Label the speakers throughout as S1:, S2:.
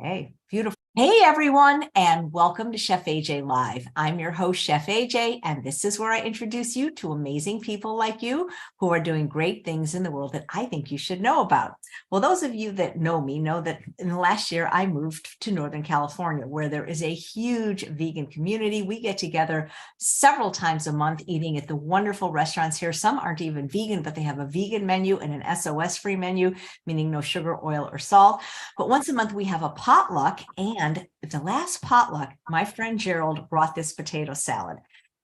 S1: Okay, beautiful. Hey everyone, and welcome to Chef AJ Live. I'm your host, Chef AJ, and this is where I introduce you to amazing people like you who are doing great things in the world that I think you should know about. Well, those of you that know me know that in the last year, I moved to Northern California, where there is a huge vegan community. We get together several times a month eating at the wonderful restaurants here. Some aren't even vegan, but they have a vegan menu and an SOS-free menu, meaning no sugar, oil, or salt. But once a month, we have a potluck, and at the last potluck, my friend Gerald brought this potato salad.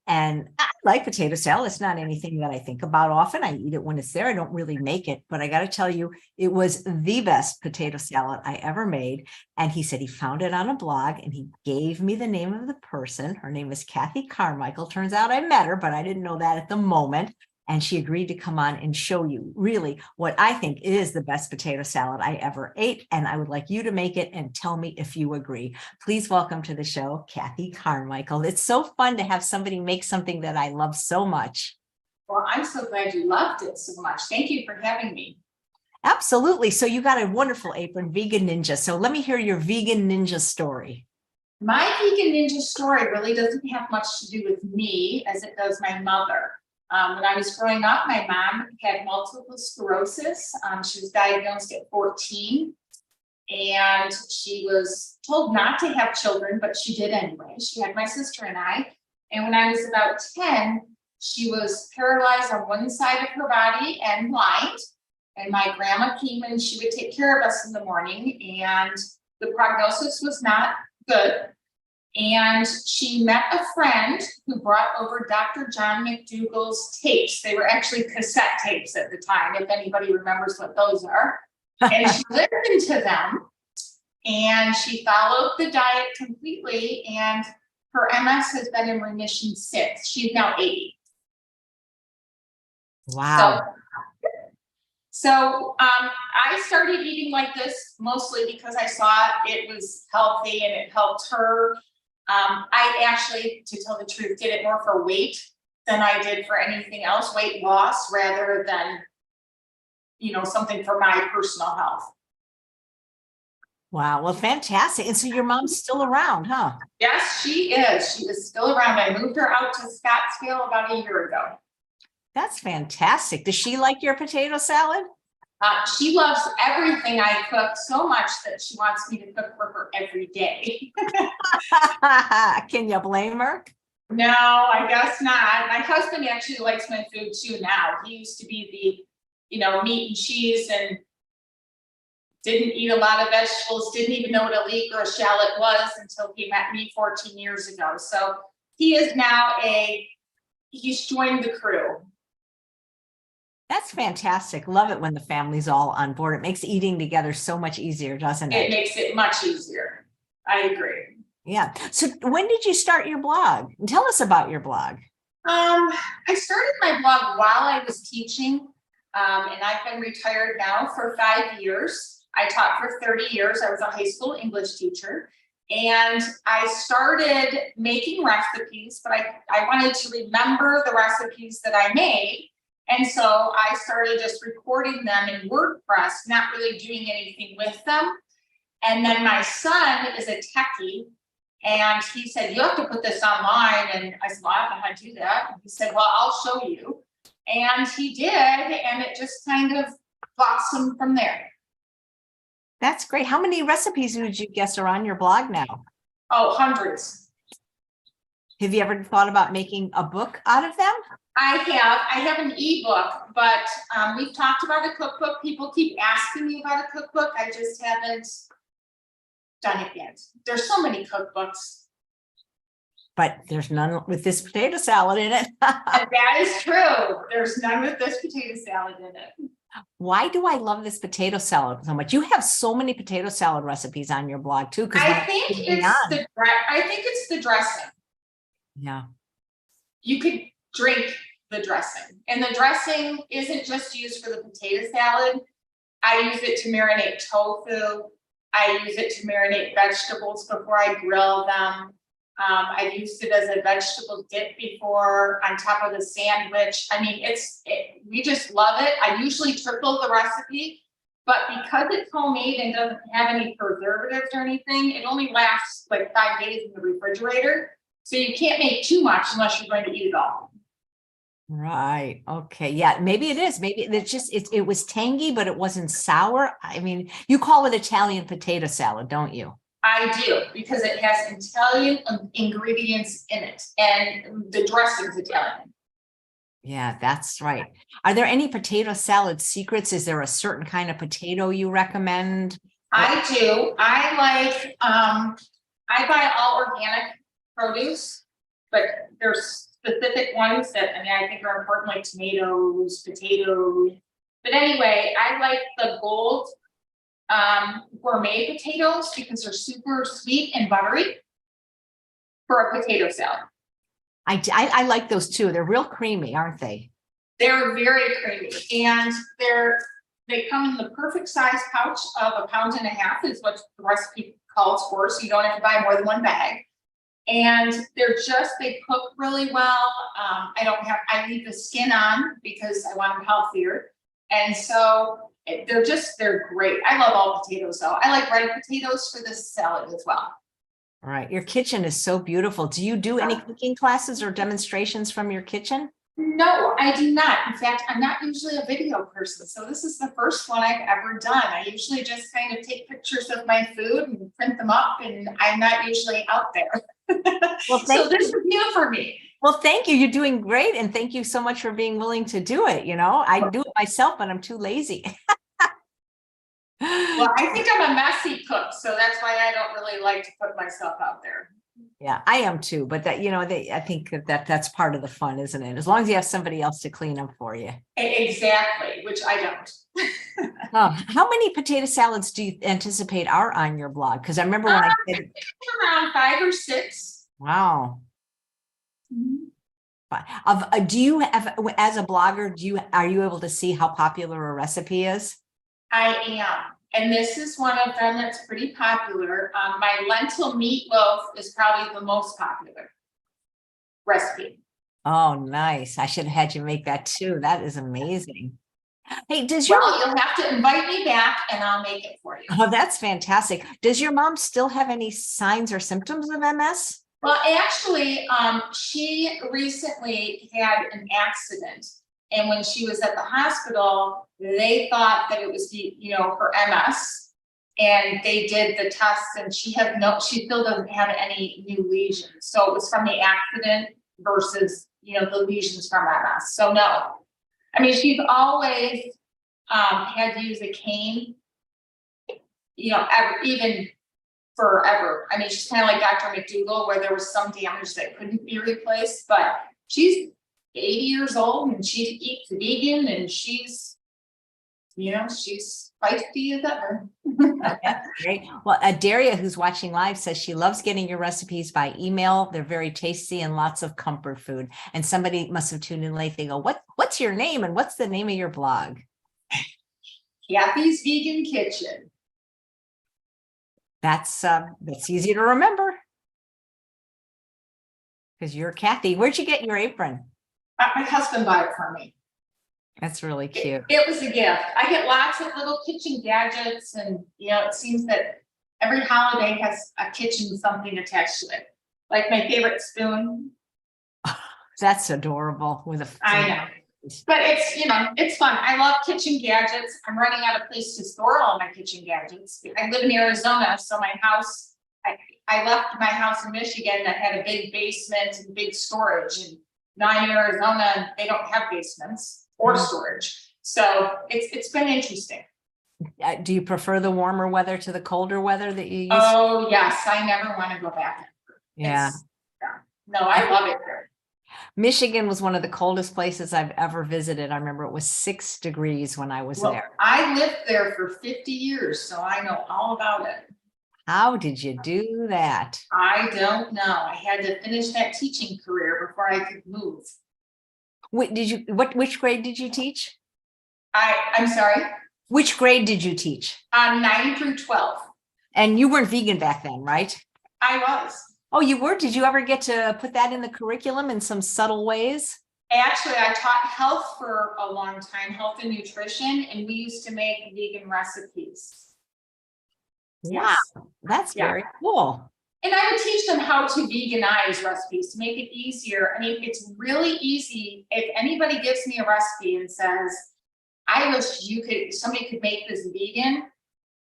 S1: And I like potato salad. It's not anything that I think about often. I eat it when it's there. I don't really make it, but I got to tell you, it was the best potato salad I ever made. And he said he found it on a blog and he gave me the name of the person. Her name is Kathy Carmichael. Turns out I met her, but I didn't know that at the moment. And she agreed to come on and show you really what I think is the best potato salad I ever ate. And I would like you to make it and tell me if you agree. Please welcome to the show, Kathy Carmichael. It's so fun to have somebody make something that I love so much.
S2: Well, I'm so glad you loved it so much. Thank you for having me.
S1: Absolutely. So you got a wonderful apron, Vegan Ninja. So let me hear your Vegan Ninja story.
S2: My Vegan Ninja story really doesn't have much to do with me as it does my mother. When I was growing up, my mom had multiple sclerosis. She was diagnosed at 14, and she was told not to have children, but she did anyway. She had my sister and I. And when I was about 10, she was paralyzed on one side of her body and blind. And my grandma came and she would take care of us in the morning, and the prognosis was not good. And she met a friend who brought over Dr. John McDougall's tapes. They were actually cassette tapes at the time, if anybody remembers what those are. And she listened to them, and she followed the diet completely, and her MS has been in remission since. She's now 80.
S1: Wow.
S2: So I started eating like this mostly because I saw it was healthy and it helped her. I actually, to tell the truth, did it more for weight than I did for anything else, weight loss rather than, something for my personal health.
S1: Wow. Well, fantastic. And so your mom's still around, huh?
S2: Yes, she is. She is still around. I moved her out to Scottsdale about a year ago.
S1: That's fantastic. Does she like your potato salad?
S2: She loves everything I cook so much that she wants me to cook for her every day.
S1: Can you blame her?
S2: No, I guess not. My husband actually likes my food too now. He used to be the, meat and cheese and didn't eat a lot of vegetables, didn't even know what a leek or a shallot was until he met me 14 years ago. So he is now he's joined the crew.
S1: That's fantastic. Love it when the family's all on board. It makes eating together so much easier, doesn't it?
S2: It makes it much easier. I agree.
S1: Yeah. So when did you start your blog? Tell us about your blog.
S2: I started my blog while I was teaching, and I've been retired now for 5 years. I taught for 30 years. I was a high school English teacher, and I started making recipes, but I wanted to remember the recipes that I made. And so I started just recording them in WordPress, not really doing anything with them. And then my son is a techie, and he said, you have to put this online. And I said, well, I don't know how to do that. And he said, well, I'll show you. And he did, and it just kind of blossomed from there.
S1: That's great. How many recipes would you guess are on your blog now?
S2: Oh, hundreds.
S1: Have you ever thought about making a book out of them?
S2: I have an ebook, but we've talked about a cookbook. People keep asking me about a cookbook. I just haven't done it yet. There's so many cookbooks.
S1: But there's none with this potato salad in it.
S2: And that is true. There's none with this potato salad in it.
S1: Why do I love this potato salad so much? You have so many potato salad recipes on your blog too.
S2: I think it's the dressing.
S1: Yeah.
S2: You could drink the dressing, and the dressing isn't just used for the potato salad. I use it to marinate tofu. I use it to marinate vegetables before I grill them. I've used it as a vegetable dip before on top of the sandwich. I mean, we just love it. I usually triple the recipe, but because it's homemade and doesn't have any preservatives or anything, it only lasts like 5 days in the refrigerator. So you can't make too much unless you're going to eat it all.
S1: Right. Okay. Yeah. Maybe it is. Maybe it's just, it was tangy, but it wasn't sour. I mean, you call it Italian potato salad, don't you?
S2: I do, because it has Italian ingredients in it, and the dressing's Italian.
S1: Yeah, that's right. Are there any potato salad secrets? Is there a certain kind of potato you recommend?
S2: I do. I buy all organic produce, but there's specific ones that, I mean, I think are important, like tomatoes, potatoes. But anyway, I like the gold gourmet potatoes because they're super sweet and buttery for a potato salad.
S1: I like those too. They're real creamy, aren't they?
S2: They're very creamy, and they come in the perfect size pouch of 1.5 pounds is what the recipe calls for, so you don't have to buy more than 1 bag. And they cook really well. I leave the skin on because I want them healthier. And so they're great. I love all potatoes though. I like red potatoes for this salad as well.
S1: All right. Your kitchen is so beautiful. Do you do any cooking classes or demonstrations from your kitchen?
S2: No, I do not. In fact, I'm not usually a video person. So this is the first one I've ever done. I usually just kind of take pictures of my food and print them up, and I'm not usually out there.
S1: Well,
S2: so this is new for me.
S1: Well, thank you. You're doing great. And thank you so much for being willing to do it. You know, I do it myself, but I'm too lazy.
S2: Well, I think I'm a messy cook, so that's why I don't really like to put myself out there.
S1: Yeah, I am too. But that, I think that's part of the fun, isn't it? As long as you have somebody else to clean up for you.
S2: Exactly, which I don't.
S1: Oh, how many potato salads do you anticipate are on your blog? Because I remember when I said
S2: around 5 or 6.
S1: Wow. Do you have, as a blogger, are you able to see how popular a recipe is?
S2: I am. And this is one of them that's pretty popular. My lentil meatloaf is probably the most popular recipe.
S1: Oh, nice. I should have had you make that too. That is amazing. Hey,
S2: you'll have to invite me back and I'll make it for you.
S1: Oh, that's fantastic. Does your mom still have any signs or symptoms of MS?
S2: Well, actually, she recently had an accident. And when she was at the hospital, they thought that it was her MS, and they did the tests, and she still doesn't have any new lesions. So it was from the accident versus, the lesions from MS. So no, I mean, she's always had to use a cane, even forever. I mean, she's kind of like Dr. McDougall, where there was some damage that couldn't be replaced, but she's 80 years old and she eats vegan, and she's feisty as ever.
S1: That's great. Well, Daria, who's watching live, says she loves getting your recipes by email. They're very tasty and lots of comfort food. And somebody must have tuned in late. They go, what's your name and what's the name of your blog?
S2: Kathy's Vegan Kitchen.
S1: That's easy to remember because you're Kathy. Where'd you get your apron?
S2: My husband bought it for me.
S1: That's really cute.
S2: It was a gift. I get lots of little kitchen gadgets, and it seems that every holiday has a kitchen something attached to it. Like my favorite spoon.
S1: That's adorable.
S2: I know. But it's fun. I love kitchen gadgets. I'm running out of place to store all my kitchen gadgets. I live in Arizona, so my house, I left my house in Michigan that had a big basement and big storage, and now I'm in Arizona and they don't have basements or storage. So it's been interesting.
S1: Do you prefer the warmer weather to the colder weather that you use?
S2: Oh yes, I never want to go back.
S1: Yeah.
S2: No, I love it here.
S1: Michigan was one of the coldest places I've ever visited. I remember it was 6 degrees when I was there.
S2: I lived there for 50 years, so I know all about it.
S1: How did you do that?
S2: I don't know. I had to finish that teaching career before I could move.
S1: Which grade did you teach?
S2: I'm sorry?
S1: Which grade did you teach?
S2: 9 through 12.
S1: And you weren't vegan back then, right?
S2: I was.
S1: Oh, you were? Did you ever get to put that in the curriculum in some subtle ways?
S2: Actually, I taught health for a long time, health and nutrition, and we used to make vegan recipes.
S1: Wow, that's
S2: Yeah.
S1: very cool.
S2: And I would teach them how to veganize recipes to make it easier. I mean, it's really easy. If anybody gives me a recipe and says, I wish somebody could make this vegan,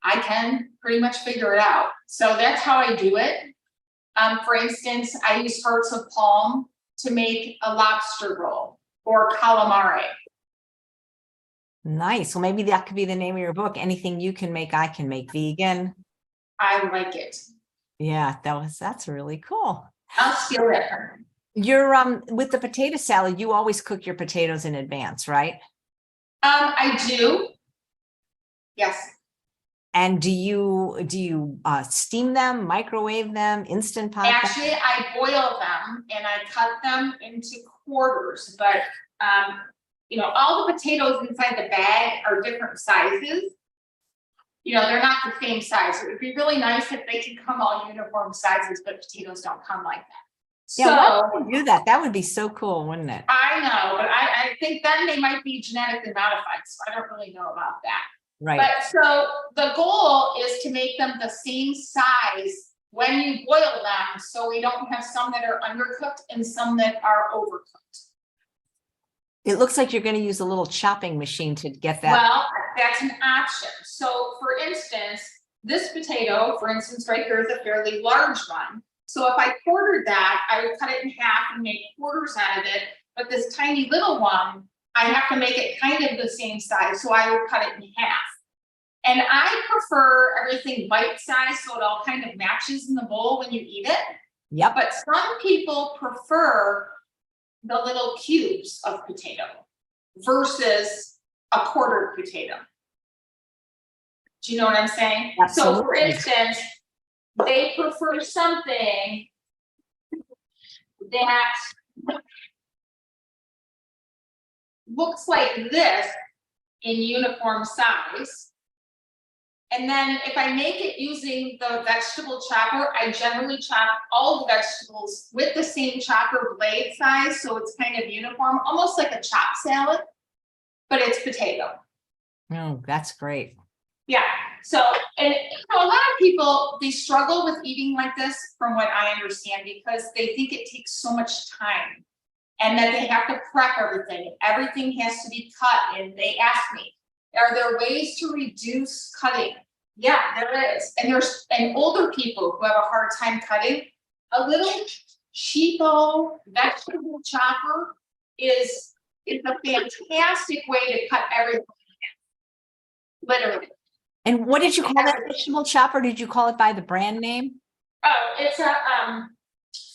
S2: I can pretty much figure it out. So that's how I do it. For instance, I use hearts of palm to make a lobster roll or calamari.
S1: Nice. Well, maybe that could be the name of your book. Anything you can make, I can make vegan.
S2: I like it.
S1: Yeah, that's really cool.
S2: I'll steal it from her.
S1: You're with the potato salad, you always cook your potatoes in advance, right?
S2: I do. Yes.
S1: And do you steam them, microwave them, instant pot them?
S2: Actually, I boil them and I cut them into quarters, but you know, all the potatoes inside the bag are different sizes. You know, they're not the same size. It would be really nice if they could come all uniform sizes, but potatoes don't come like that.
S1: Yeah, why
S2: So
S1: don't you do that? That would be so cool, wouldn't it?
S2: I know, but I think then they might be genetically modified, so I don't really know about that.
S1: Right.
S2: But so the goal is to make them the same size when you boil them, so we don't have some that are undercooked and some that are overcooked.
S1: It looks like you're going to use a little chopping machine to get that.
S2: Well, that's an option. So for instance, this potato, for instance, right here is a fairly large one. So if I quartered that, I would cut it in half and make quarters out of it. But this tiny little one, I have to make it kind of the same size. So I would cut it in half. And I prefer everything bite-sized so it all kind of matches in the bowl when you eat it.
S1: Yep.
S2: But some people prefer the little cubes of potato versus a quartered potato. Do you know what I'm saying?
S1: Absolutely.
S2: So for instance, they prefer something that looks like this in uniform size. And then if I make it using the vegetable chopper, I generally chop all the vegetables with the same chopper blade size, so it's kind of uniform, almost like a chopped salad, but it's potato.
S1: Oh, that's great.
S2: Yeah. So, and you know, a lot of people, they struggle with eating like this, from what I understand, because they think it takes so much time and that they have to prep everything. Everything has to be cut. And they ask me, are there ways to reduce cutting? Yeah, there is. And there's older people who have a hard time cutting. A little cheapo vegetable chopper is a fantastic way to cut everything. Literally.
S1: And what did you call that vegetable chopper? Did you call it by the brand name?
S2: Oh, it's a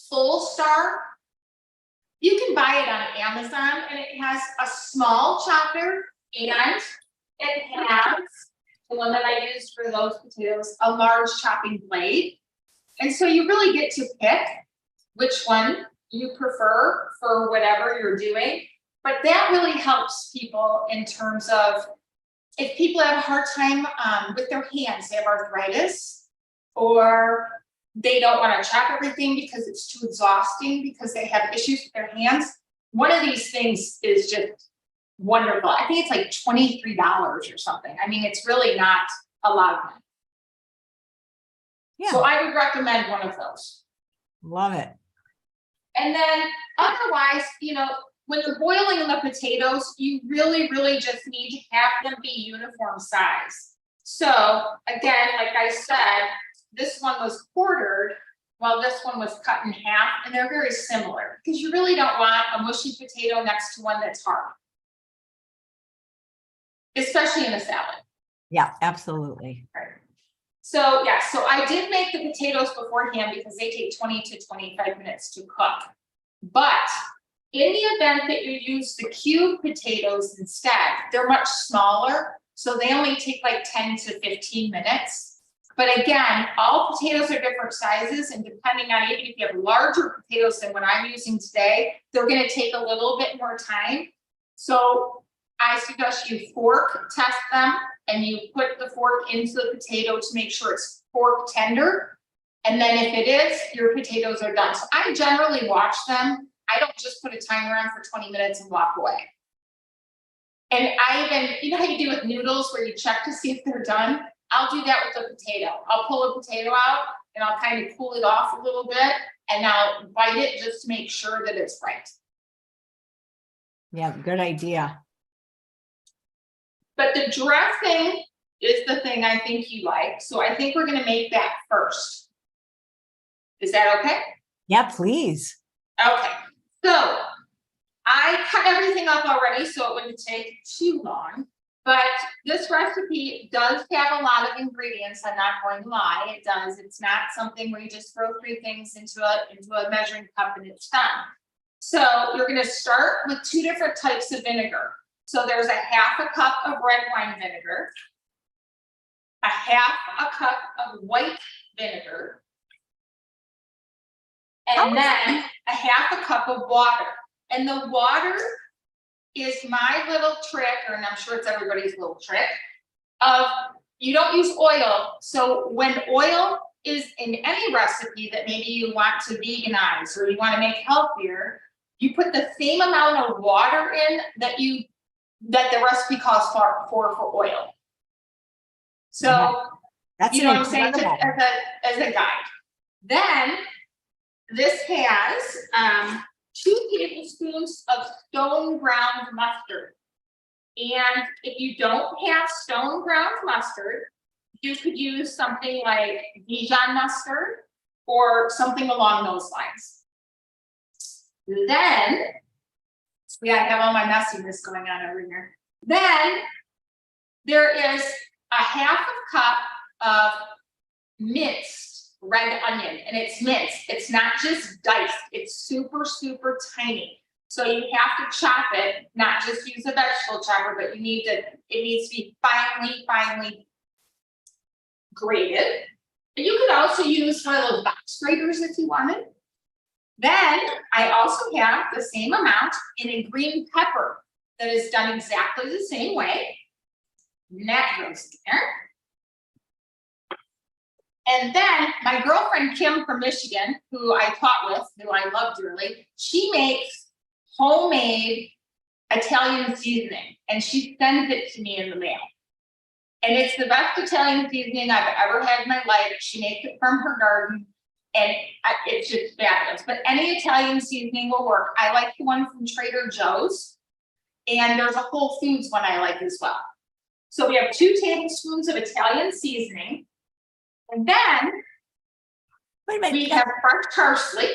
S2: Full Star. You can buy it on Amazon, and it has a small chopper, and it has the one that I used for those potatoes, a large chopping blade. And so you really get to pick which one you prefer for whatever you're doing. But that really helps people in terms of if people have a hard time with their hands, they have arthritis, or they don't want to chop everything because it's too exhausting because they have issues with their hands. One of these things is just wonderful. I think it's like $23 or something. I mean, it's really not a lot of money.
S1: Yeah.
S2: So I would recommend one of those.
S1: Love it.
S2: And then otherwise, you know, when you're boiling the potatoes, you really, really just need to have them be uniform size. So again, like I said, this one was quartered while this one was cut in half, and they're very similar because you really don't want a mushy potato next to one that's hard, especially in a salad.
S1: Yeah, absolutely.
S2: Right. So yeah, so I did make the potatoes beforehand because they take 20 to 25 minutes to cook. But in the event that you use the cube potatoes instead, they're much smaller, so they only take like 10 to 15 minutes. But again, all potatoes are different sizes, and depending on even if you have larger potatoes than what I'm using today, they're going to take a little bit more time. So I suggest you fork test them, and you put the fork into the potato to make sure it's fork tender. And then if it is, your potatoes are done. So I generally watch them. I don't just put a timer on for 20 minutes and walk away. And I even, you know how you do with noodles where you check to see if they're done? I'll do that with a potato. I'll pull a potato out and I'll kind of cool it off a little bit and I'll bite it just to make sure that it's right.
S1: Yeah, good idea.
S2: But the dressing is the thing I think you like. So I think we're going to make that first. Is that okay?
S1: Yeah, please.
S2: Okay. So I cut everything up already, so it wouldn't take too long. But this recipe does have a lot of ingredients. I'm not going to lie. It does. It's not something where you just throw 3 things into a measuring cup and it's done. So you're going to start with 2 different types of vinegar. So there's a half a cup of red wine vinegar, a half a cup of white vinegar, and then a half a cup of water. And the water is my little trick, and I'm sure it's everybody's little trick, of you don't use oil. So when oil is in any recipe that maybe you want to veganize or you want to make healthier, you put the same amount of water in that the recipe calls for oil. So
S1: that's
S2: you know what I'm saying, just as a guide. Then this has 2 tablespoons of stone ground mustard. And if you don't have stone ground mustard, you could use something like Dijon mustard or something along those lines. Then, yeah, I have all my messiness going on over here. Then there is a half a cup of minced red onion, and it's minced. It's not just diced. It's super, super tiny. So you have to chop it, not just use a vegetable chopper, but it needs to be finely, finely grated. And you could also use one of those box graters if you wanted. Then I also have the same amount in a green pepper that is done exactly the same way. And that goes in there. And then my girlfriend Kim from Michigan, who I taught with, who I love dearly, she makes homemade Italian seasoning, and she sends it to me in the mail. And it's the best Italian seasoning I've ever had in my life. She makes it from her garden, and it's just fabulous. But any Italian seasoning will work. I like the one from Trader Joe's, and there's a Whole Foods one I like as well. So we have 2 tablespoons of Italian seasoning. And then
S1: Wait a minute,
S2: we have fresh parsley.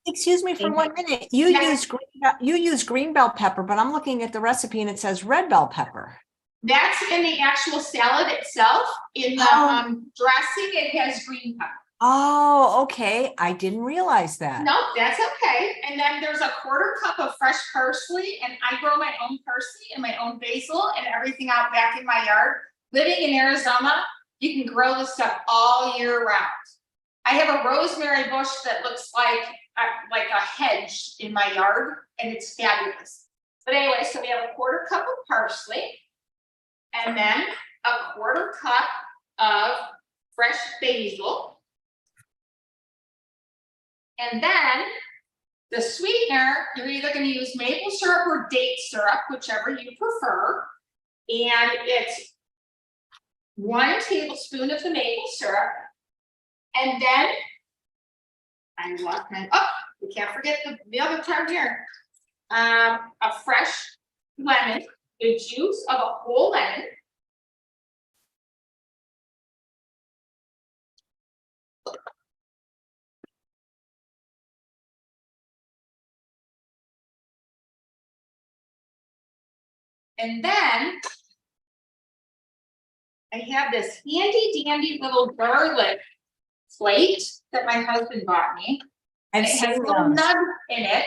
S1: Excuse me for 1 minute. You use green bell pepper, but I'm looking at the recipe and it says red bell pepper.
S2: That's in the actual salad itself. In the dressing, it has green pepper.
S1: Oh, okay. I didn't realize that.
S2: No, that's okay. And then there's a 1/4 cup of fresh parsley, and I grow my own parsley and my own basil and everything out back in my yard. Living in Arizona, you can grow this stuff all year round. I have a rosemary bush that looks like a hedge in my yard, and it's fabulous. But anyway, so we have a 1/4 cup of parsley, and then a 1/4 cup of fresh basil. And then the sweetener, you're either going to use maple syrup or date syrup, whichever you prefer. And it's 1 tablespoon of the maple syrup. And then I lost my, we can't forget the other part here. A fresh lemon, the juice of a whole lemon. And then I have this handy dandy little garlic plate that my husband bought me. And it has little nugs in it.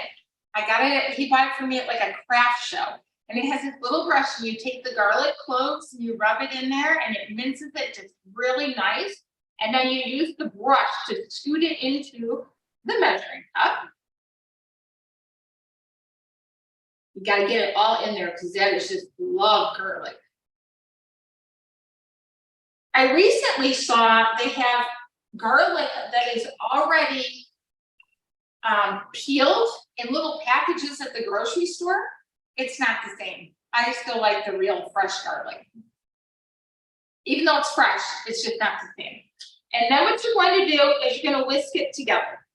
S2: I got it, he bought it for me at like a craft show. And it has this little brush, and you take the garlic cloves and you rub it in there, and it minces it just really nice. And then you use the brush to scoot it into the measuring cup. You got to get it all in there because that is just love garlic. I recently saw they have garlic that is already peeled in little packages at the grocery store, it's not the same. I still like the real fresh garlic. Even though it's fresh, it's just not the same. And then what you're going to do is you're going to whisk it together.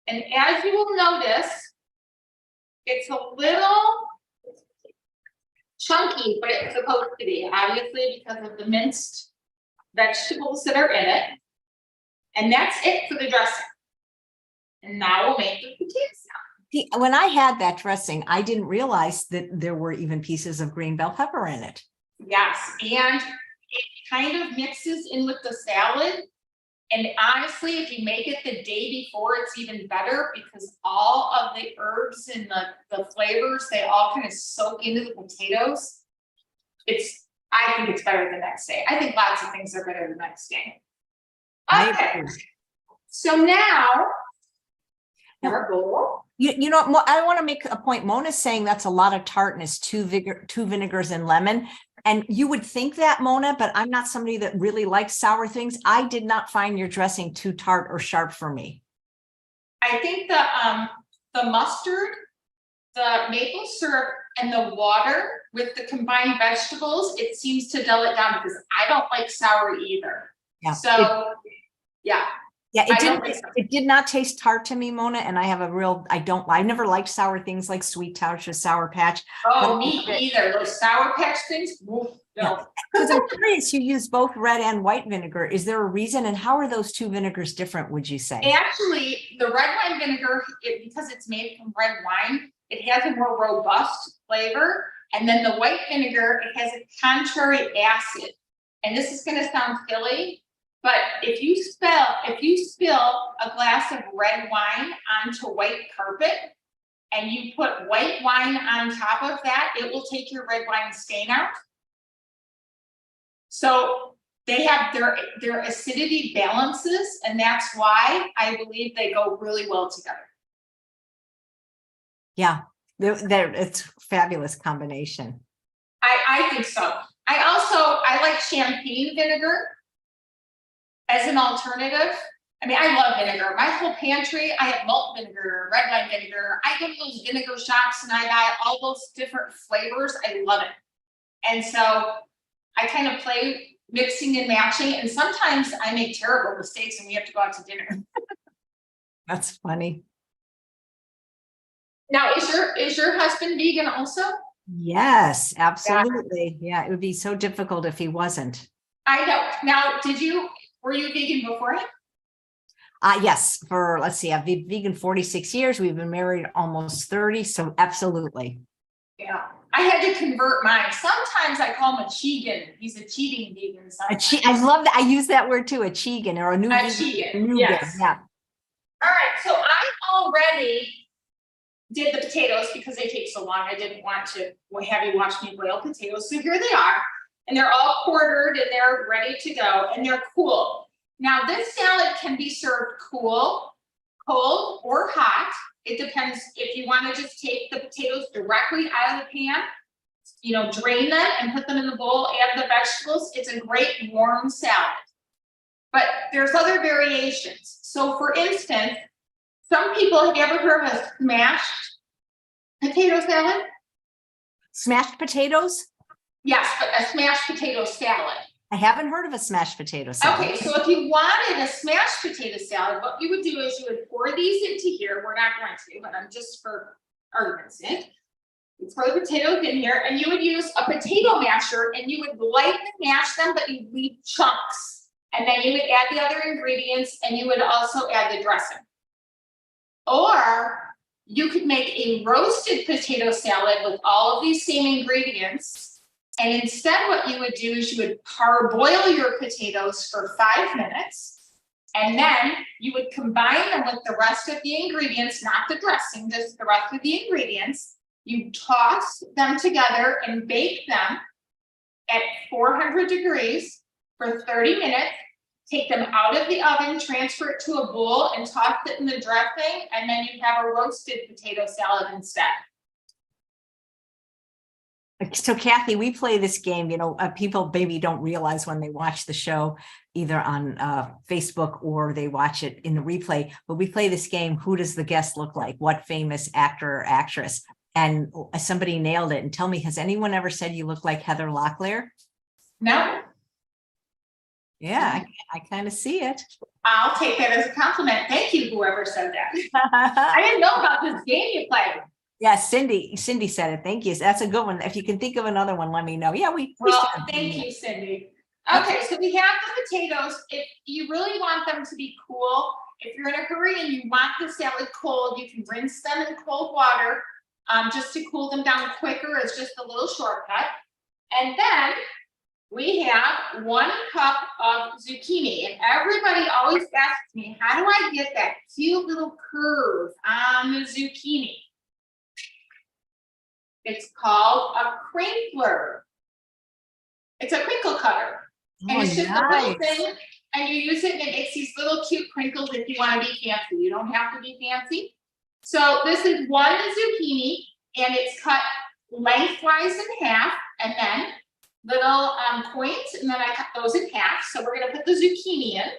S2: And as you will notice, it's a little chunky, but it's supposed to be, obviously, because of the minced vegetables that are in it. And that's it for the dressing. And now we'll make the potato salad.
S1: See, when I had that dressing, I didn't realize that there were even pieces of green bell pepper in it.
S2: Yes, and it kind of mixes in with the salad. And honestly, if you make it the day before, it's even better because all of the herbs and the flavors, they all kind of soak into the potatoes. I think it's better the next day. I think lots of things are better the next day. Okay, so now our bowl.
S1: You know, I want to make a point. Mona's saying that's a lot of tartness, two vinegars and lemon. And you would think that, Mona, but I'm not somebody that really likes sour things. I did not find your dressing too tart or sharp for me.
S2: I think the mustard, the maple syrup, and the water with the combined vegetables, it seems to dull it down because I don't like sour either.
S1: Yeah.
S2: So, yeah.
S1: Yeah, it did not taste tart to me, Mona, and I have I never liked sour things like Sweet Touch or Sour Patch.
S2: Oh, me either. Those Sour Patch things, no.
S1: Because I'm curious, you use both red and white vinegar. Is there a reason, and how are those two vinegars different, would you say?
S2: Actually, the red wine vinegar, because it's made from red wine, it has a more robust flavor. And then the white vinegar, it has a contrary acid. And this is going to sound silly, but if you spill a glass of red wine onto white carpet and you put white wine on top of that, it will take your red wine stain out. So they have their acidity balances, and that's why I believe they go really well together.
S1: Yeah, it's a fabulous combination.
S2: I think so. I like champagne vinegar as an alternative. I mean, I love vinegar. My whole pantry, I have malt vinegar, red wine vinegar. I go to those vinegar shops and I buy all those different flavors. I love it. And so I kind of play mixing and matching. And sometimes I make terrible mistakes and we have to go out to dinner.
S1: That's funny.
S2: Now, is your husband vegan also?
S1: Yes, absolutely. Yeah, it would be so difficult if he wasn't.
S2: I know. Now, were you vegan beforehand?
S1: Yes, let's see, I've been vegan 46 years. We've been married almost 30. So absolutely.
S2: Yeah. I had to convert mine. Sometimes I call him a cheegan. He's a cheating vegan.
S1: I love that. I use that word too, a cheegan or a new
S2: cheegan. Yes.
S1: Yeah.
S2: All right. So I already did the potatoes because they take so long. I didn't want to have you watch me boil potatoes. So here they are. And they're all quartered and they're ready to go. And they're cool. Now this salad can be served cool, cold, or hot. It depends if you want to just take the potatoes directly out of the pan, drain them and put them in the bowl, add the vegetables. It's a great warm salad. But there's other variations. So for instance, some people, have you ever heard of a smashed potato salad?
S1: Smashed potatoes?
S2: Yes, but a smashed potato salad.
S1: I haven't heard of a smashed potato salad.
S2: Okay, so if you wanted a smashed potato salad, what you would do is you would pour these into here. We're not going to, but I'm just for argument's sake. You throw the potatoes in here, and you would use a potato masher, and you would lightly mash them, but you leave chunks. And then you would add the other ingredients, and you would also add the dressing. Or you could make a roasted potato salad with all of these same ingredients. And instead, what you would do is you would parboil your potatoes for 5 minutes. And then you would combine them with the rest of the ingredients, not the dressing, just the rest of the ingredients. You toss them together and bake them at 400 degrees for 30 minutes. Take them out of the oven, transfer it to a bowl, and toss it in the dressing. And then you have a roasted potato salad instead.
S1: So Kathy, we play this game, people maybe don't realize when they watch the show, either on Facebook or they watch it in the replay, but we play this game, who does the guest look like? What famous actor or actress? And somebody nailed it. And tell me, has anyone ever said you look like Heather Locklear?
S2: No,
S1: Yeah, I kind of see it.
S2: I'll take that as a compliment. Thank you, whoever said that. I didn't know about this game you played.
S1: Yeah, Cindy said it. Thank you. That's a good one. If you can think of another one, let me know. Yeah,
S2: well, thank you, Cindy. Okay, so we have the potatoes. If you really want them to be cool, if you're in a hurry and you want the salad cold, you can rinse them in cold water, just to cool them down quicker. It's just a little shortcut. And then we have 1 cup of zucchini, and everybody always asks me, how do I get that cute little curve on the zucchini? It's called a crinkler. It's a crinkle cutter. And it's just a little thing, and you use it and it makes these little cute crinkles if you want to be fancy. You don't have to be fancy. So this is 1 zucchini, and it's cut lengthwise in half, and then little points, and then I cut those in half. So we're going to put the zucchini in.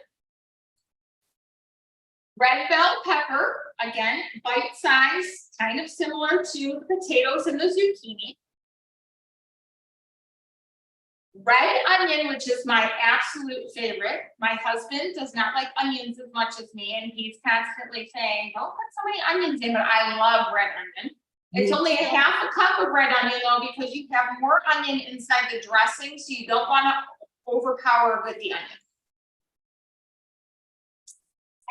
S2: Red bell pepper, again, bite size, kind of similar to the potatoes and the zucchini. Red onion, which is my absolute favorite. My husband does not like onions as much as me, and he's constantly saying, don't put so many onions in, but I love red onion. It's only a half a cup of red onion though, because you have more onion inside the dressing, so you don't want to overpower with the onion.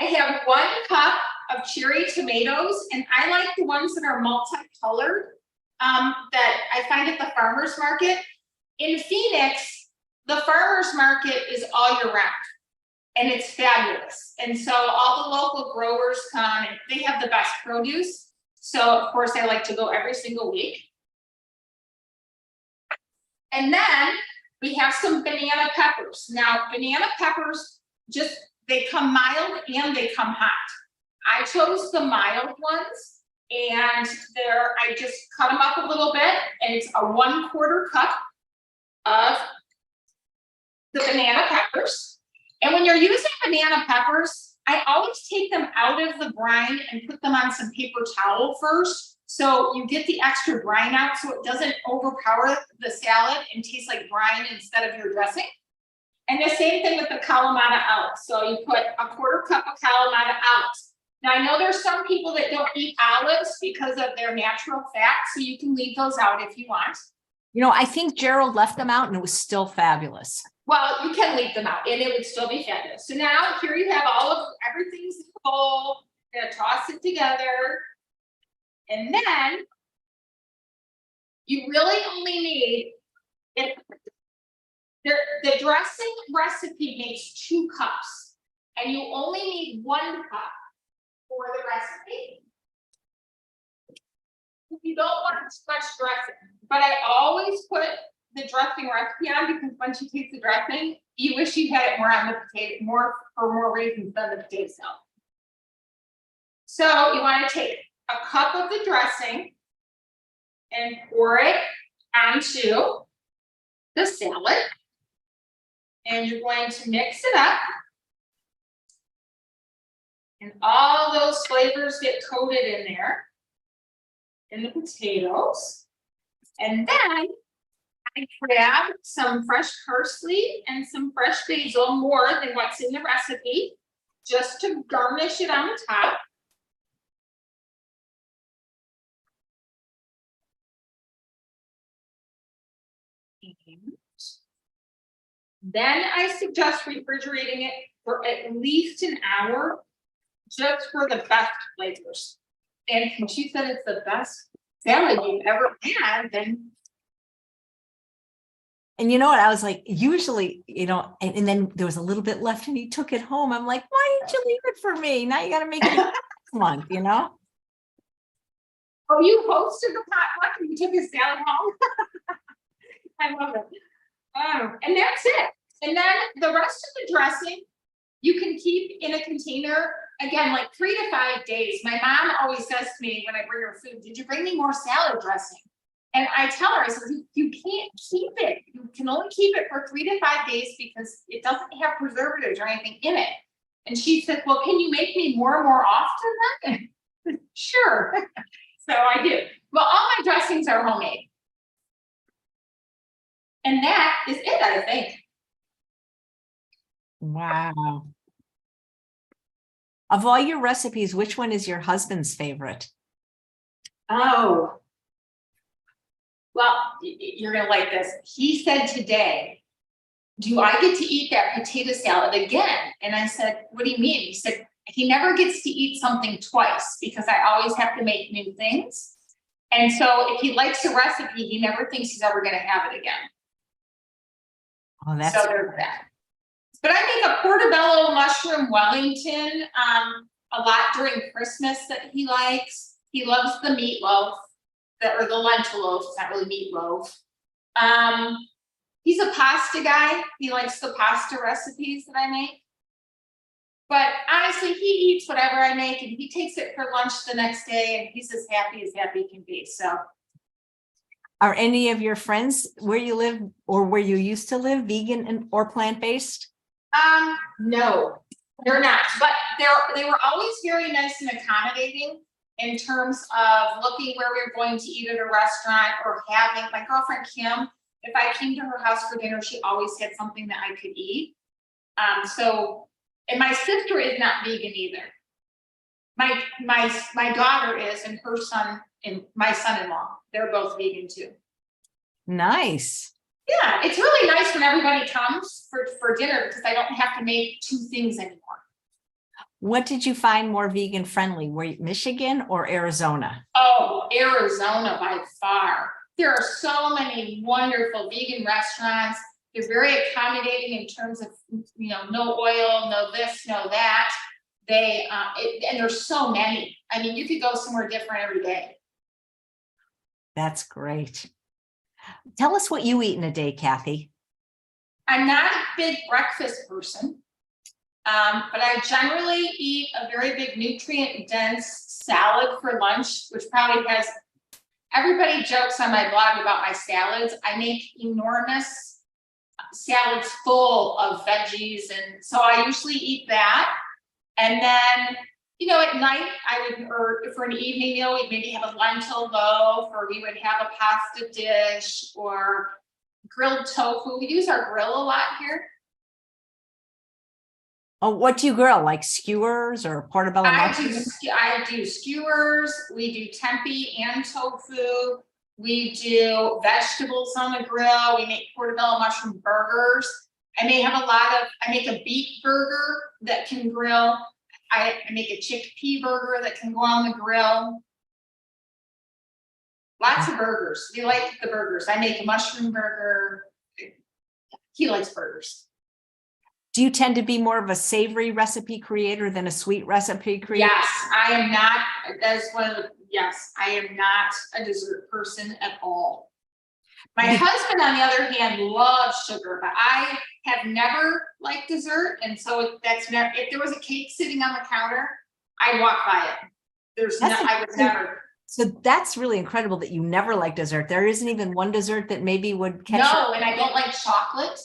S2: I have 1 cup of cherry tomatoes, and I like the ones that are multicolored that I find at the farmer's market. In Phoenix, the farmer's market is all year round, and it's fabulous. And so all the local growers come, and they have the best produce. So of course I like to go every single week. And then we have some banana peppers. Now, banana peppers, they come mild and they come hot. I chose the mild ones, and I just cut them up a little bit, and it's a 1/4 cup of the banana peppers. And when you're using banana peppers, I always take them out of the brine and put them on some paper towel first, so you get the extra brine out, so it doesn't overpower the salad and taste like brine instead of your dressing. And the same thing with the Kalamata olives. So you put a 1/4 cup of Kalamata olives. Now I know there's some people that don't eat olives because of their natural fat, so you can leave those out if you want.
S1: I think Gerald left them out and it was still fabulous.
S2: Well, you can leave them out and it would still be fabulous. So now here you have everything's in the bowl. You're gonna toss it together. And then you really only need the dressing recipe makes 2 cups, and you only need 1 cup for the recipe. You don't want too much dressing, but I always put the dressing recipe on, because once you taste the dressing, you wish you had it more on the potato, for more reasons than the potato salad. So you want to take a cup of the dressing and pour it onto the salad, and you're going to mix it up, and all those flavors get coated in there, in the potatoes. And then I grab some fresh parsley and some fresh basil, more than what's in the recipe, just to garnish it on the top. Then I suggest refrigerating it for at least an hour, just for the best flavors. And when she said it's the best salad you've ever had, then.
S1: And you know what? I was like, usually, and then there was a little bit left and he took it home. I'm like, why didn't you leave it for me? Now you got to make it next month,
S2: Oh, you hosted the potluck and you took his salad home? I love it. And that's it. And then the rest of the dressing, you can keep in a container, again, like 3 to 5 days. My mom always says to me when I bring her food, did you bring me more salad dressing? And I tell her, I said, you can't keep it. You can only keep it for 3 to 5 days because it doesn't have preservatives or anything in it. And she said, well, can you make me more and more often then? Sure. So I do. Well, all my dressings are homemade. And that is it, I think.
S1: Wow. Of all your recipes, which one is your husband's favorite?
S2: Oh. Well, you're going to like this. He said today, do I get to eat that potato salad again? And I said, what do you mean? He said, he never gets to eat something twice because I always have to make new things. And so if he likes a recipe, he never thinks he's ever going to have it again.
S1: Oh, that's
S2: so there's that. But I make a portobello mushroom Wellington a lot during Christmas that he likes. He loves the meatloaf, or the lentil loaf. It's not really meatloaf. He's a pasta guy. He likes the pasta recipes that I make. But honestly, he eats whatever I make and he takes it for lunch the next day and he's as happy can be. So.
S1: Are any of your friends where you live or where you used to live vegan or plant-based?
S2: No, they're not. But they were always very nice and accommodating in terms of looking where we were going to eat at a restaurant or having my girlfriend Kim. If I came to her house for dinner, she always had something that I could eat. And my sister is not vegan either. My daughter is, and her son and my son-in-law, they're both vegan too.
S1: Nice.
S2: Yeah, it's really nice when everybody comes for dinner because I don't have to make 2 things anymore.
S1: What did you find more vegan friendly? Were you Michigan or Arizona?
S2: Oh, Arizona by far. There are so many wonderful vegan restaurants. They're very accommodating in terms of, no oil, no this, no that. And there's so many. I mean, you could go somewhere different every day.
S1: That's great. Tell us what you eat in a day, Kathy.
S2: I'm not a big breakfast person, but I generally eat a very big nutrient-dense salad for lunch, which probably has, everybody jokes on my blog about my salads. I make enormous salads full of veggies, and so I usually eat that. And then, at night or for an evening meal, we'd maybe have a lentil loaf, or we would have a pasta dish or grilled tofu. We use our grill a lot here.
S1: Oh, what do you grill? Like skewers or portobello mushroom?
S2: I do skewers. We do tempeh and tofu. We do vegetables on the grill. We make portobello mushroom burgers. I make a beef burger that can grill. I make a chickpea burger that can go on the grill. Lots of burgers. We like the burgers. I make a mushroom burger. He likes burgers.
S1: Do you tend to be more of a savory recipe creator than a sweet recipe creator?
S2: Yes, I am not. I am not a dessert person at all. My husband, on the other hand, loves sugar, but I have never liked dessert. And so if there was a cake sitting on the counter, I'd walk by it. I would never. So
S1: that's really incredible that you never like dessert. There isn't even one dessert that maybe would catch
S2: No, and I don't like chocolate.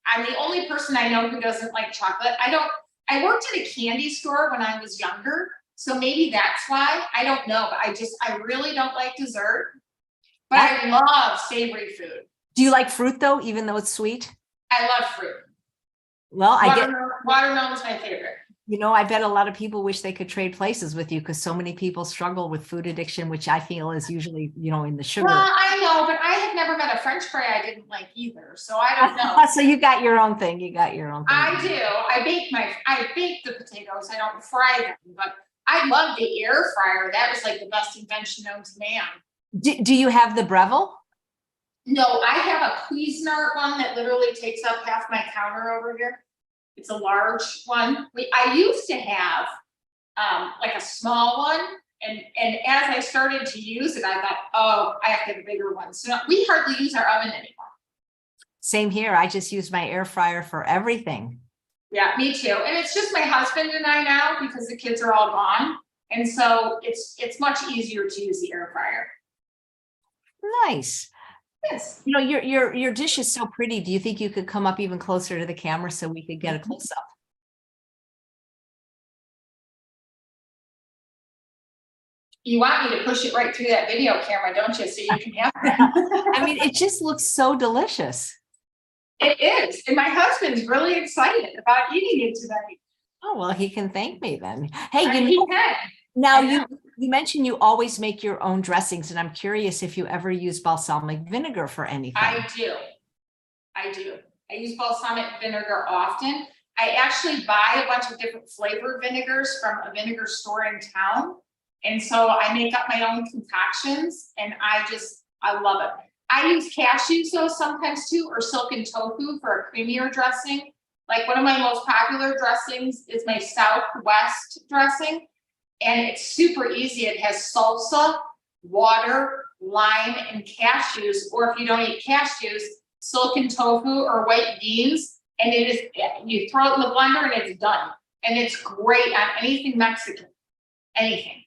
S2: I'm the only person I know who doesn't like chocolate. I worked at a candy store when I was younger, so maybe that's why. I don't know, but I really don't like dessert. But I love savory food.
S1: Do you like fruit though, even though it's sweet?
S2: I love fruit.
S1: Well,
S2: watermelon is my favorite.
S1: I bet a lot of people wish they could trade places with you because so many people struggle with food addiction, which I feel is usually, in the sugar.
S2: Well, I know, but I have never met a French fry I didn't like either. So I don't know.
S1: So you got your own thing.
S2: I do. I bake the potatoes. I don't fry them, but I love the air fryer. That was like the best invention known to man.
S1: Do you have the Breville?
S2: No, I have a Cuisinart one that literally takes up half my counter over here. It's a large one. I used to have like a small one, and as I started to use it, I thought, oh, I have to have a bigger one. So we hardly use our oven anymore.
S1: Same here. I just use my air fryer for everything.
S2: Yeah, me too. And it's just my husband and I now because the kids are all gone, and so it's much easier to use the air fryer.
S1: Nice.
S2: Yes.
S1: You know, your dish is so pretty. Do you think you could come up even closer to the camera so we could get a close up?
S2: You want me to push it right through that video camera, don't you? So you can have it.
S1: I mean, it just looks so delicious.
S2: It is. And my husband's really excited about eating it today.
S1: Oh, well, he can thank me then. Hey,
S2: He can.
S1: now
S2: I know.
S1: you mentioned you always make your own dressings, and I'm curious if you ever use balsamic vinegar for anything.
S2: I do. I use balsamic vinegar often. I actually buy a bunch of different flavored vinegars from a vinegar store in town. And so I make up my own concoctions and I love it. I use cashews though sometimes too, or silken tofu for a creamier dressing. Like one of my most popular dressings is my Southwest dressing. And it's super easy. It has salsa, water, lime, and cashews. Or if you don't eat cashews, silken tofu or white beans. And you throw it in the blender and it's done. And it's great on anything Mexican, anything.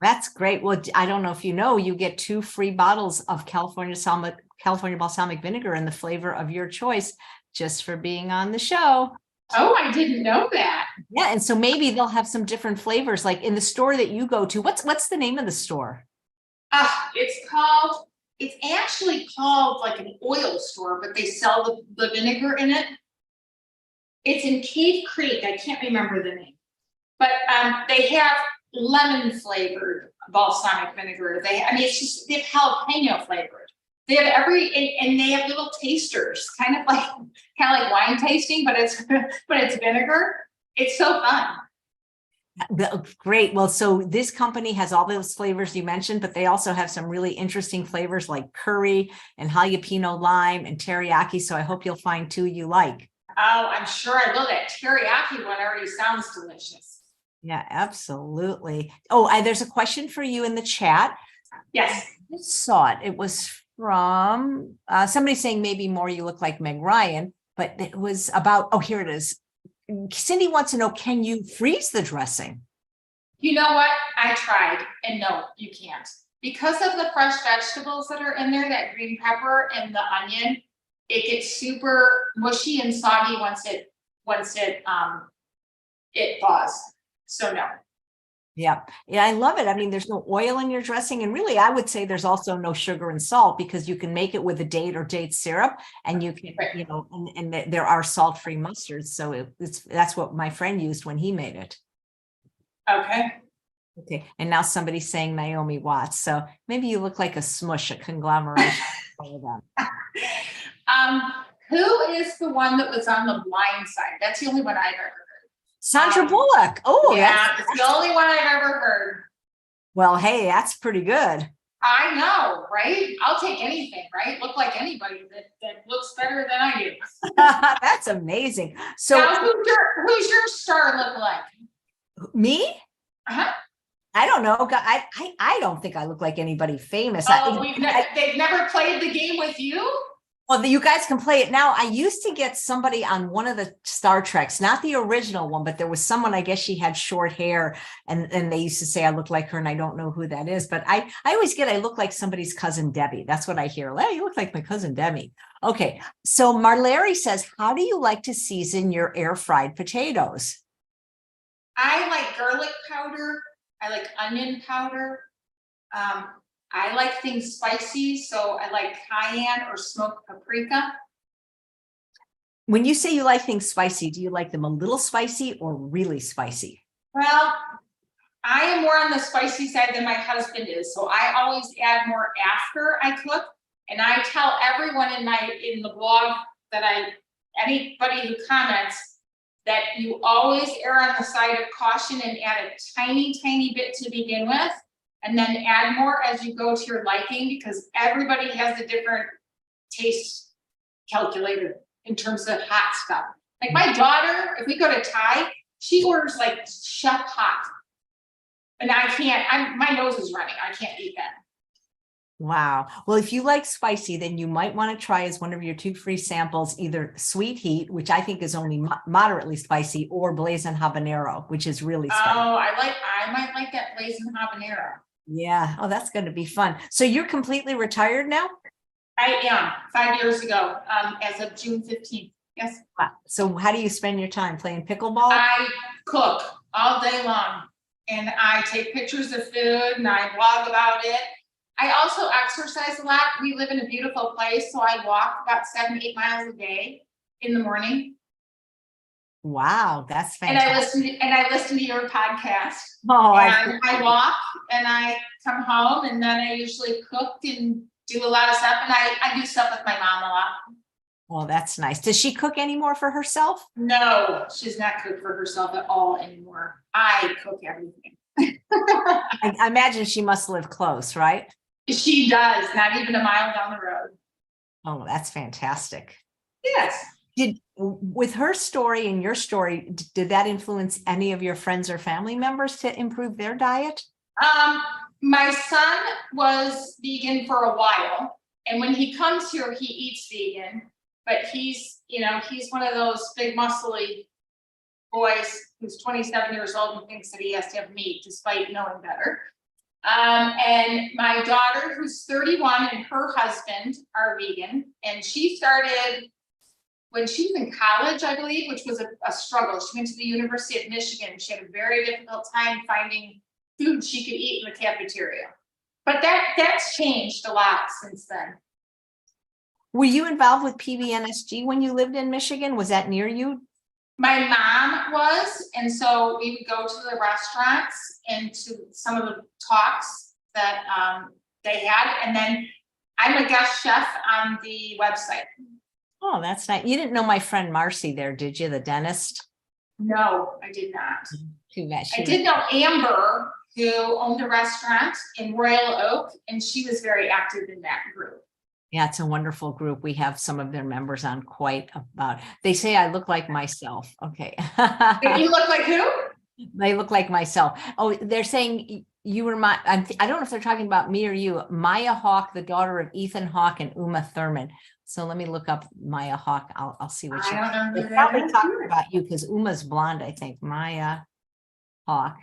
S1: That's great. Well, I don't know if you know, you get 2 free bottles of California balsamic vinegar in the flavor of your choice just for being on the show.
S2: Oh, I didn't know that.
S1: Yeah, and so maybe they'll have some different flavors, like in the store that you go to. What's the name of the store?
S2: It's actually called like an oil store, but they sell the vinegar in it. It's in Cave Creek. I can't remember the name, but they have lemon flavored balsamic vinegar. They have jalapeno flavored. They have and they have little tasters, kind of like wine tasting, but it's vinegar. It's so fun.
S1: Great. Well, so this company has all those flavors you mentioned, but they also have some really interesting flavors like curry and jalapeno lime and teriyaki. So I hope you'll find 2 you like.
S2: Oh, I'm sure I will. That teriyaki one already sounds delicious.
S1: Yeah, absolutely. Oh, there's a question for you in the chat.
S2: Yes.
S1: I saw it. It was from somebody saying maybe more you look like Meg Ryan, but it was about, oh, here it is. Cindy wants to know, can you freeze the dressing?
S2: You know what? I tried, and no, you can't. Because of the fresh vegetables that are in there, that green pepper and the onion, it gets super mushy and soggy once it thaws. So no.
S1: Yeah, I love it. I mean, there's no oil in your dressing, and really, I would say there's also no sugar and salt because you can make it with a date or date syrup, and you can, you know, and there are salt-free mustards. So that's what my friend used when he made it.
S2: Okay.
S1: Okay, and now somebody's saying Naomi Watts. So maybe you look like a smush, a conglomeration of them.
S2: Who is the one that was on The Blind Side? That's the only one I've ever heard.
S1: Sandra Bullock. Oh,
S2: yeah, it's the only one I've ever heard.
S1: Well, hey, that's pretty good.
S2: I know, right? I'll take anything, right? Look like anybody that looks better than I do.
S1: That's amazing. So
S2: now, who's your star look like?
S1: Me?
S2: Uh-huh.
S1: I don't know. I don't think I look like anybody famous.
S2: Oh, they've never played the game with you?
S1: Well, you guys can play it now. I used to get somebody on one of the Star Treks, not the original one, but there was someone, I guess she had short hair and they used to say I look like her and I don't know who that is. But I always I look like somebody's cousin Debbie. That's what I hear. Hey, you look like my cousin Debbie. Okay. So Marlary says, how do you like to season your air fried potatoes?
S2: I like garlic powder. I like onion powder. I like things spicy, so I like cayenne or smoked paprika.
S1: When you say you like things spicy, do you like them a little spicy or really spicy?
S2: Well, I am more on the spicy side than my husband is, so I always add more after I cook. And I tell everyone in the blog that anybody who comments that you always err on the side of caution and add a tiny, tiny bit to begin with. And then add more as you go to your liking, because everybody has a different taste calculator in terms of hot stuff. Like my daughter, if we go to Thai, she orders like chef hot. And I can't, my nose is running. I can't eat that.
S1: Wow. Well, if you like spicy, then you might want to try as one of your 2 free samples, either Sweet Heat, which I think is only moderately spicy, or Blazing Habanero, which is really spicy.
S2: Oh, I might like that Blazing Habanero.
S1: Yeah. Oh, that's going to be fun. So you're completely retired now?
S2: I am 5 years ago, as of June 15th. Yes.
S1: Wow. So how do you spend your time playing pickleball?
S2: I cook all day long and I take pictures of food and I blog about it. I also exercise a lot. We live in a beautiful place, so I walk about 7, 8 miles a day in the morning.
S1: Wow, that's
S2: And I
S1: fantastic.
S2: listen to your podcast.
S1: Oh,
S2: And I walk and I come home and then I usually cook and do a lot of stuff. And I do stuff with my mom a lot.
S1: well, that's nice. Does she cook anymore for herself?
S2: No, she's not cooked for herself at all anymore. I cook everything.
S1: I imagine she must live close, right?
S2: She does, not even a mile down the road.
S1: Oh, that's fantastic.
S2: Yes.
S1: With her story and your story, did that influence any of your friends or family members to improve their diet?
S2: My son was vegan for a while, and when he comes here, he eats vegan, but he's one of those big muscly boys who's 27 years old and thinks that he has to have meat despite knowing better. And my daughter, who's 31, and her husband are vegan, and she started when she was in college, I believe, which was a struggle. She went to the University of Michigan. She had a very difficult time finding food she could eat in the cafeteria. But that's changed a lot since then.
S1: Were you involved with PBNSG when you lived in Michigan? Was that near you?
S2: My mom was, and so we would go to the restaurants and to some of the talks that they had. And then I'm a guest chef on the website.
S1: Oh, that's nice. You didn't know my friend Marcy there, did you? The dentist?
S2: No, I did not.
S1: Too bad.
S2: I did know Amber, who owned a restaurant in Royal Oak, and she was very active in that group.
S1: Yeah, it's a wonderful group. We have some of their members on quite about. They say I look like myself. Okay.
S2: You look like who?
S1: They look like myself. Oh, they're saying you were my. I don't know if they're talking about me or you. Maya Hawk, the daughter of Ethan Hawke and Uma Thurman. So let me look up Maya Hawk. I'll see what you.
S2: I don't know who
S1: They're
S2: that
S1: probably
S2: is
S1: talking
S2: either.
S1: about you because Uma's blonde, I think. Maya Hawk.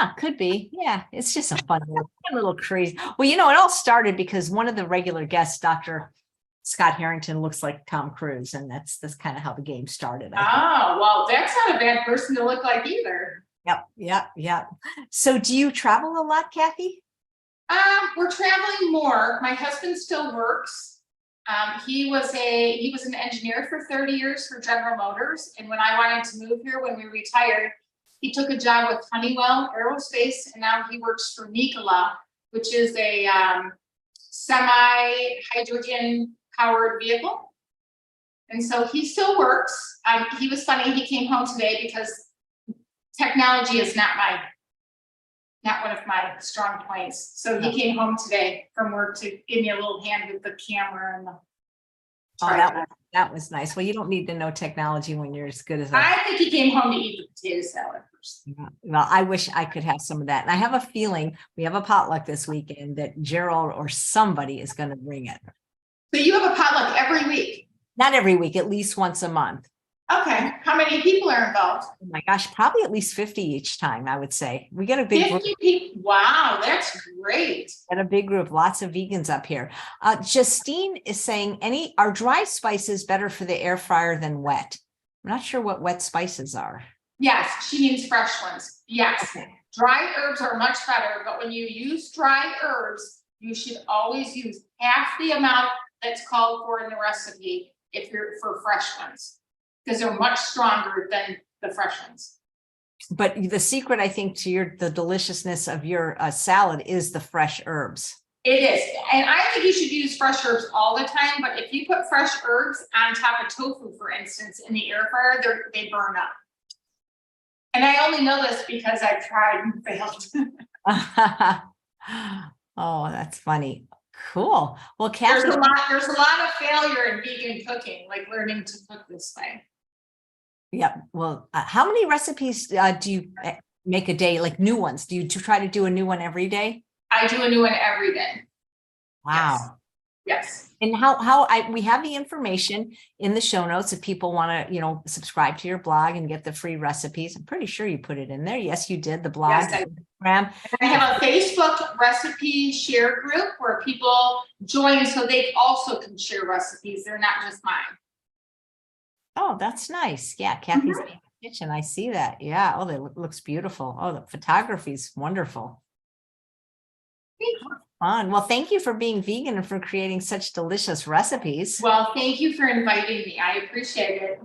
S1: Yeah, could be. Yeah, it's just a fun little crazy. Well, it all started because one of the regular guests, Dr. Scott Harrington, looks like Tom Cruise, and that's kind of how the game started.
S2: Oh, well, that's not a bad person to look like either.
S1: Yep. So do you travel a lot, Kathy?
S2: We're traveling more. My husband still works. He was an engineer for 30 years for General Motors, and when I wanted to move here when we retired, he took a job with Honeywell Aerospace, and now he works for Nikola, which is a semi-hydrogen powered vehicle. And so he still works. He was funny. He came home today because technology is not one of my strong points. So he came home today from work to give me a little hand with the camera and the
S1: that was nice. Well, you don't need to know technology when you're as good as
S2: I think he came home to eat the potato salad first.
S1: Well, I wish I could have some of that. And I have a feeling we have a potluck this weekend that Gerald or somebody is going to bring it.
S2: So you have a potluck every week?
S1: Not every week, at least once a month.
S2: Okay. How many people are involved?
S1: Oh my gosh, probably at least 50 each time, I would say. We get a big
S2: 50 people. Wow, that's great.
S1: Got a big group, lots of vegans up here. Justine is saying, are dry spices better for the air fryer than wet? I'm not sure what wet spices are.
S2: Yes, she means fresh ones. Yes. Okay. Dry herbs are much better, but when you use dry herbs, you should always use half the amount that's called for in the recipe if you're for fresh ones, because they're much stronger than the fresh ones.
S1: But the secret, I think, to the deliciousness of your salad is the fresh herbs.
S2: It is. And I think you should use fresh herbs all the time. But if you put fresh herbs on top of tofu, for instance, in the air fryer, they burn up. And I only know this because I've tried and failed.
S1: Oh, that's funny. Cool. Well, Kathy,
S2: there's a lot of failure in vegan cooking, like learning to cook this way.
S1: Yeah. Well, how many recipes do you make a day, like new ones? Do you try to do a new one every day?
S2: I do a new one every day.
S1: Wow.
S2: Yes.
S1: And we have the information in the show notes if people want to, subscribe to your blog and get the free recipes. I'm pretty sure you put it in there. Yes, you did. The blog,
S2: Yes,
S1: Instagram.
S2: I have a Facebook recipe share group where people join so they also can share recipes. They're not just mine.
S1: Oh, that's nice. Yeah, Kathy's kitchen. I see that. Yeah. Oh, that looks beautiful. Oh, the photography is wonderful. Fun. Well, thank you for being vegan and for creating such delicious recipes.
S2: Well, thank you for inviting me. I appreciate it.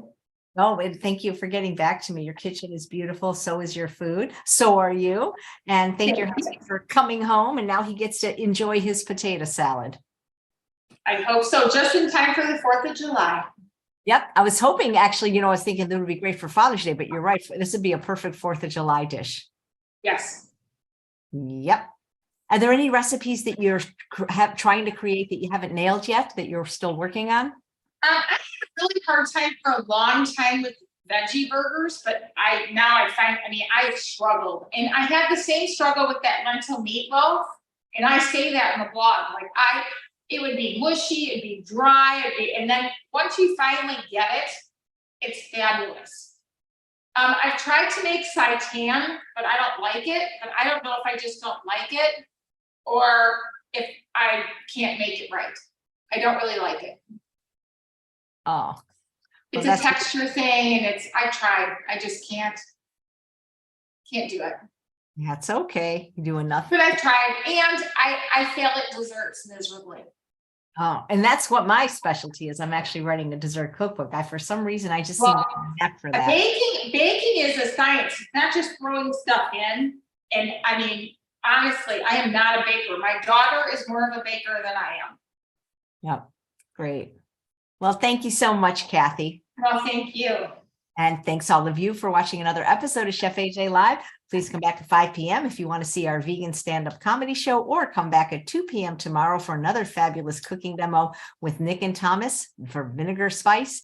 S1: Oh, and thank you for getting back to me. Your kitchen is beautiful. So is your food. So are you. And thank your husband for coming home. And now he gets to enjoy his potato salad.
S2: I hope so. Just in time for the 4th of July.
S1: Yep. I was hoping actually, I was thinking that would be great for Father's Day, but you're right. This would be a perfect 4th of July dish.
S2: Yes.
S1: Yep. Are there any recipes that you're trying to create that you haven't nailed yet that you're still working on?
S2: I had a really hard time for a long time with veggie burgers, but I've struggled, and I had the same struggle with that lentil meatloaf. And I say that in the blog, it would be mushy, it'd be dry, and then once you finally get it, it's fabulous. I've tried to make seitan, but I don't like it. But I don't know if I just don't like it or if I can't make it right. I don't really like it.
S1: Oh,
S2: it's a texture thing, and I've tried. I just can't do it.
S1: That's okay. You do enough.
S2: But I've tried, and I fail at desserts miserably.
S1: Oh, and that's what my specialty is. I'm actually writing a dessert cookbook. For some reason, I just seem to be neck for that.
S2: Baking is a science. It's not just throwing stuff in. And honestly, I am not a baker. My daughter is more of a baker than I am.
S1: Yep. Great. Well, thank you so much, Kathy.
S2: Well, thank you.
S1: And thanks all of you for watching another episode of Chef AJ Live. Please come back at 5 p.m. if you want to see our vegan stand-up comedy show, or come back at 2 p.m. tomorrow for another fabulous cooking demo with Nick and Thomas for vinegar spice